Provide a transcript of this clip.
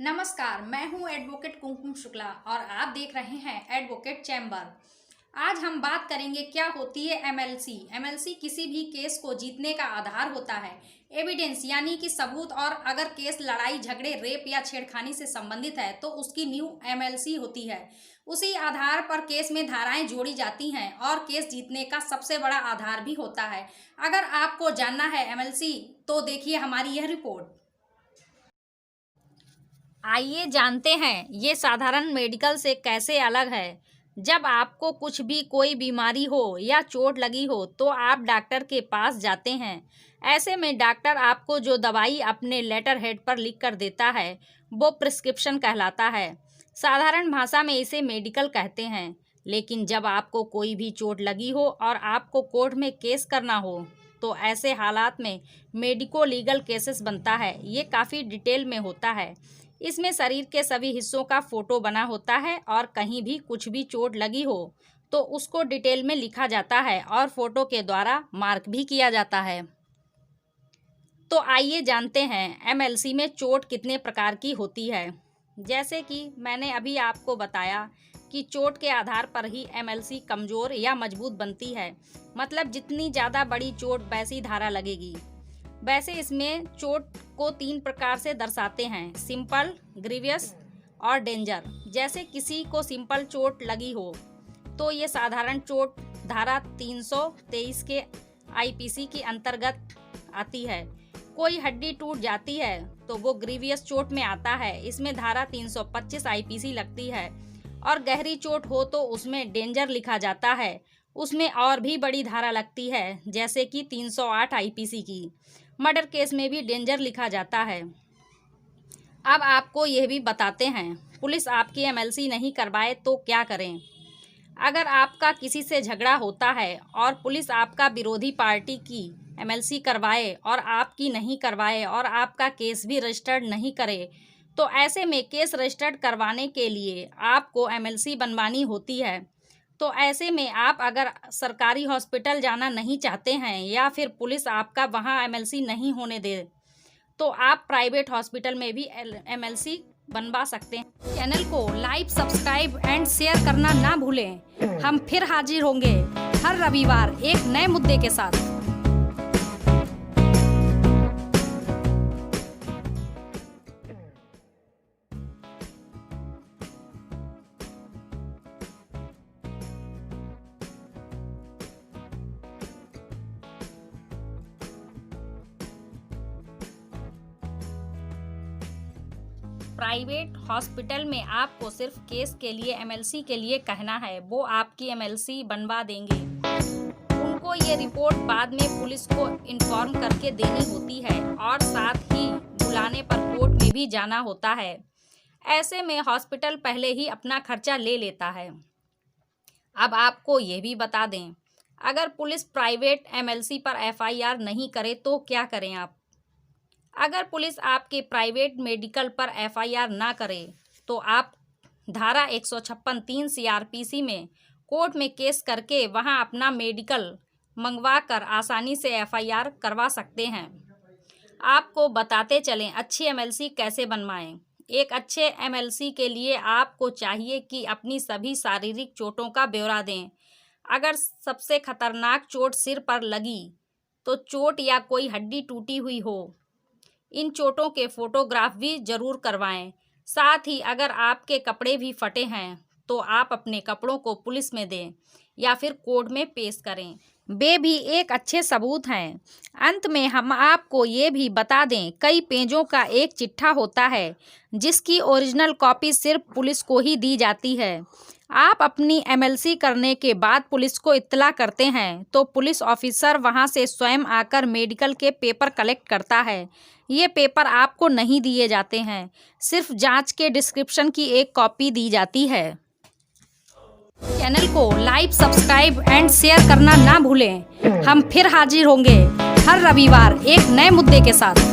नमस्कार, मैं हूं एडवोकेट कुमकुम शुक्ला और आप देख रहे हैं एडवोकेट चैम्बर। आज हम बात करेंगे क्या होती है एमएलसी। एमएलसी किसी भी केस को जीतने का आधार होता है। एविडेंस यानी कि सबूत, और अगर केस लड़ाई झगड़े, रेप या छेड़खानी से संबंधित है तो उसकी न्यू एमएलसी होती है। उसी आधार पर केस में धाराएं जोड़ी जाती हैं और केस जीतने का सबसे बड़ा आधार भी होता है। अगर आपको जानना है एमएलसी तो देखिए हमारी यह रिपोर्ट। आइए जानते हैं ये साधारण मेडिकल से कैसे अलग है। जब आपको कुछ भी कोई बीमारी हो या चोट लगी हो तो आप डॉक्टर के पास जाते हैं। ऐसे में डॉक्टर आपको जो दवाई अपने लेटर हेड पर लिख कर देता है वो प्रिस्क्रिप्शन कहलाता है। साधारण भाषा में इसे मेडिकल कहते हैं। लेकिन जब आपको कोई भी चोट लगी हो और आपको कोर्ट में केस करना हो तो ऐसे हालात में मेडिको लीगल केसेस बनता है। ये काफ़ी डिटेल में होता है। इसमें शरीर के सभी हिस्सों का फोटो बना होता है और कहीं भी कुछ भी चोट लगी हो तो उसको डिटेल में लिखा जाता है और फोटो के द्वारा मार्क भी किया जाता है। तो आइए जानते हैं एमएलसी में चोट कितने प्रकार की होती है। जैसे कि मैंने अभी आपको बताया कि चोट के आधार पर ही एमएलसी कमज़ोर या मजबूत बनती है। मतलब जितनी ज़्यादा बड़ी चोट वैसी धारा लगेगी। वैसे इसमें चोट को 3 प्रकार से दर्शाते हैं: सिंपल, ग्रीवियस और डेंजर। जैसे किसी को सिंपल चोट लगी हो तो ये साधारण चोट धारा 323 के आईपीसी के अंतर्गत आती है। कोई हड्डी टूट जाती है तो वो ग्रीवियस चोट में आता है। इसमें धारा 325 आईपीसी लगती है। और गहरी चोट हो तो उसमें डेंजर लिखा जाता है। उसमें और भी बड़ी धारा लगती है, जैसे कि 308 आईपीसी की। मर्डर केस में भी डेंजर लिखा जाता है। अब आपको यह भी बताते हैं, पुलिस आपकी एमएलसी नहीं करवाए तो क्या करें। अगर आपका किसी से झगड़ा होता है और पुलिस आपका विरोधी पार्टी की एमएलसी करवाए और आपकी नहीं करवाए और आपका केस भी रजिस्टर्ड नहीं करे तो ऐसे में केस रजिस्टर्ड करवाने के लिए आपको एमएलसी बनवानी होती है। तो ऐसे में आप अगर सरकारी हॉस्पिटल जाना नहीं चाहते हैं या फिर पुलिस आपका वहां एमएलसी नहीं होने दे तो आप प्राइवेट हॉस्पिटल में भी एमएलसी बनवा सकते हैं। चैनल को लाइक, सब्सक्राइब एंड शेयर करना ना भूलें। हम फिर हाजिर होंगे हर रविवार एक नए मुद्दे के साथ। प्राइवेट हॉस्पिटल में आपको सिर्फ केस के लिए एमएलसी के लिए कहना है, वो आपकी एमएलसी बनवा देंगे। उनको ये रिपोर्ट बाद में पुलिस को इन्फॉर्म करके देनी होती है और साथ ही बुलाने पर कोर्ट में भी जाना होता है। ऐसे में हॉस्पिटल पहले ही अपना खर्चा ले लेता है। अब आपको ये भी बता दें, अगर पुलिस प्राइवेट एमएलसी पर एफआईआर नहीं करे तो क्या करें आप। अगर पुलिस आपके प्राइवेट मेडिकल पर एफआईआर ना करे तो आप धारा 156(3) सीआरपीसी में कोर्ट में केस करके वहां अपना मेडिकल मंगवा कर आसानी से एफआईआर करवा सकते हैं। आपको बताते चलें अच्छी एमएलसी कैसे बनवाएं। एक अच्छे एमएलसी के लिए आपको चाहिए कि अपनी सभी शारीरिक चोटों का ब्यौरा दें। अगर सबसे खतरनाक चोट सिर पर लगी तो चोट या कोई हड्डी टूटी हुई हो, इन चोटों के फोटोग्राफ भी जरूर करवाएं। साथ ही अगर आपके कपड़े भी फटे हैं तो आप अपने कपड़ों को पुलिस में दें या फिर कोर्ट में पेश करें। वे भी एक अच्छे सबूत हैं। अंत में हम आपको ये भी बता दें, कई पेजों का एक चिट्ठा होता है जिसकी ओरिजिनल कॉपी सिर्फ पुलिस को ही दी जाती है। आप अपनी एमएलसी करने के बाद पुलिस को इत्तला करते हैं तो पुलिस ऑफिसर वहां से स्वयं आकर मेडिकल के पेपर कलेक्ट करता है। ये पेपर आपको नहीं दिए जाते हैं, सिर्फ जांच के डिस्क्रिप्शन की एक कॉपी दी जाती है। चैनल को लाइक, सब्सक्राइब एंड शेयर करना ना भूलें। हम फिर हाजिर होंगे हर रविवार एक नए मुद्दे के साथ।